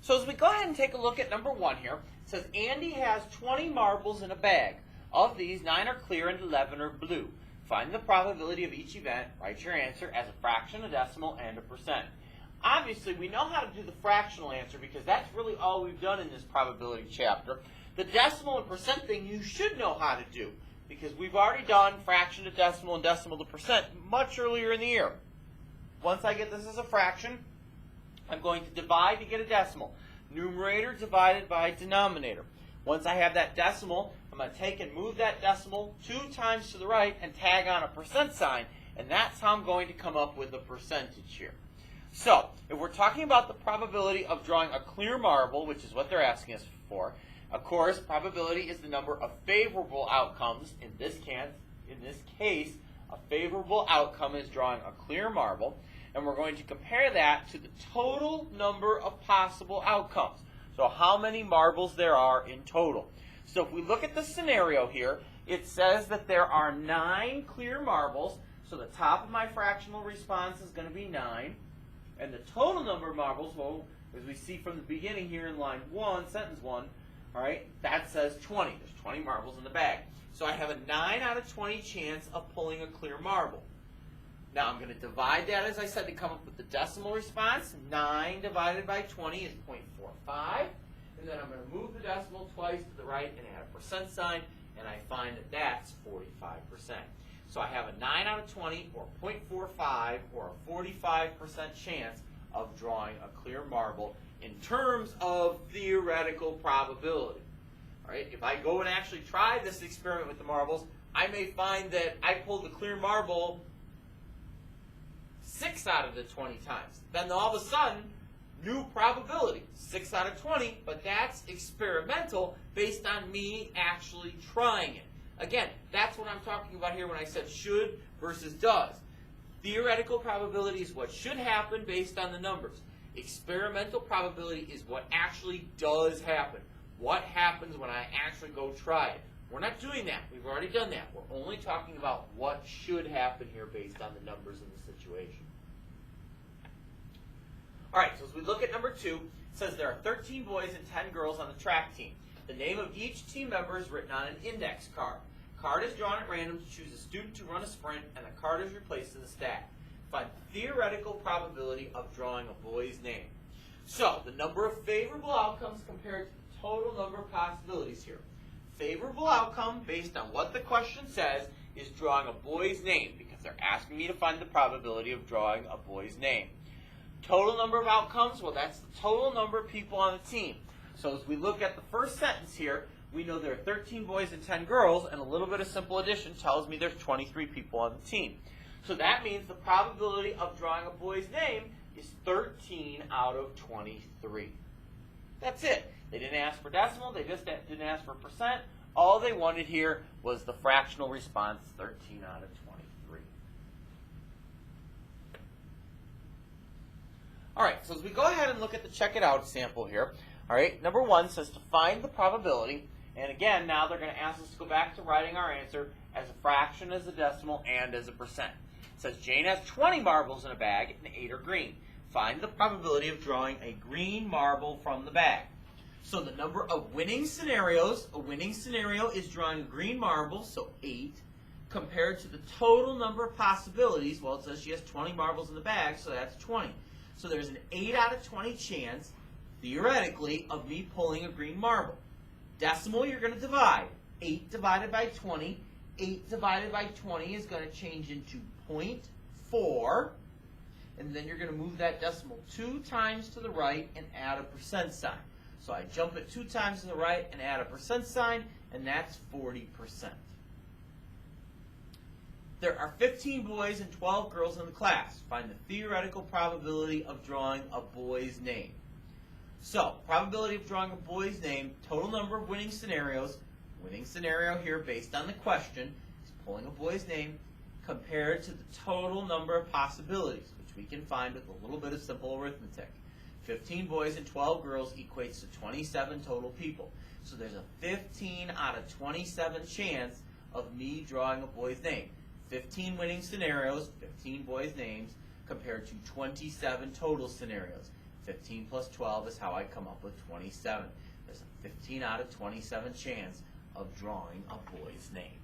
So as we go ahead and take a look at number 1 here, it says Andy has 20 marbles in a bag. Of these, 9 are clear and 11 are blue. Find the probability of each event. Write your answer as a fraction, a decimal, and a percent. Obviously, we know how to do the fractional answer because that's really all we've done in this probability chapter. The decimal and percent thing you should know how to do because we've already done fraction to decimal and decimal to percent much earlier in the year. Once I get this as a fraction, I'm going to divide to get a decimal. Numerator divided by denominator. Once I have that decimal, I'm going to take and move that decimal 2 times to the right and tag on a percent sign, and that's how I'm going to come up with the percentage here. So, if we're talking about the probability of drawing a clear marble, which is what they're asking us for, of course, probability is the number of favorable outcomes. In this case, a favorable outcome is drawing a clear marble, and we're going to compare that to the total number of possible outcomes. So how many marbles there are in total. So if we look at the scenario here, it says that there are 9 clear marbles. So the top of my fractional response is going to be 9. And the total number of marbles, well, as we see from the beginning here in line 1, sentence 1, all right, that says 20. There's 20 marbles in the bag. So I have a 9 out of 20 chance of pulling a clear marble. Now I'm going to divide that, as I said, to come up with the decimal response. 9 divided by 20 is 0.45. And then I'm going to move the decimal twice to the right and add a percent sign, and I find that that's 45%. So I have a 9 out of 20, or 0.45, or a 45% chance of drawing a clear marble in terms of theoretical probability. All right, if I go and actually try this experiment with the marbles, I may find that I pulled a clear marble 6 out of the 20 times. Then all of a sudden, new probability, 6 out of 20, but that's experimental based on me actually trying it. Again, that's what I'm talking about here when I said should versus does. Theoretical probability is what should happen based on the numbers. Experimental probability is what actually does happen. What happens when I actually go try it? We're not doing that. We've already done that. We're only talking about what should happen here based on the numbers in the situation. All right, so as we look at number 2, it says there are 13 boys and 10 girls on the track team. The name of each team member is written on an index card. Card is drawn at random to choose a student to run a sprint, and the card is replaced in the stack. Find the theoretical probability of drawing a boy's name. So, the number of favorable outcomes compared to the total number of possibilities here. Favorable outcome, based on what the question says, is drawing a boy's name, because they're asking me to find the probability of drawing a boy's name. Total number of outcomes, well, that's the total number of people on the team. So as we look at the first sentence here, we know there are 13 boys and 10 girls, and a little bit of simple addition tells me there's 23 people on the team. So that means the probability of drawing a boy's name is 13 out of 23. That's it. They didn't ask for decimal, they just didn't ask for percent. All they wanted here was the fractional response, 13 out of 23. All right, so as we go ahead and look at the check it out sample here, all right, number 1 says to find the probability, and again, now they're going to ask us to go back to writing our answer as a fraction, as a decimal, and as a percent. It says Jane has 20 marbles in a bag, and 8 are green. Find the probability of drawing a green marble from the bag. So the number of winning scenarios, a winning scenario is drawing a green marble, so 8, compared to the total number of possibilities. Well, it says she has 20 marbles in the bag, so that's 20. So there's an 8 out of 20 chance, theoretically, of me pulling a green marble. Decimal, you're going to divide. 8 divided by 20. 8 divided by 20 is going to change into 0.4. And then you're going to move that decimal 2 times to the right and add a percent sign. So I jump it 2 times to the right and add a percent sign, and that's 40%. There are 15 boys and 12 girls in the class. Find the theoretical probability of drawing a boy's name. So, probability of drawing a boy's name, total number of winning scenarios. Winning scenario here based on the question is pulling a boy's name compared to the total number of possibilities, which we can find with a little bit of simple arithmetic. 15 boys and 12 girls equates to 27 total people. So there's a 15 out of 27 chance of me drawing a boy's name. 15 winning scenarios, 15 boys' names, compared to 27 total scenarios. 15 plus 12 is how I come up with 27. There's a 15 out of 27 chance of drawing a boy's name.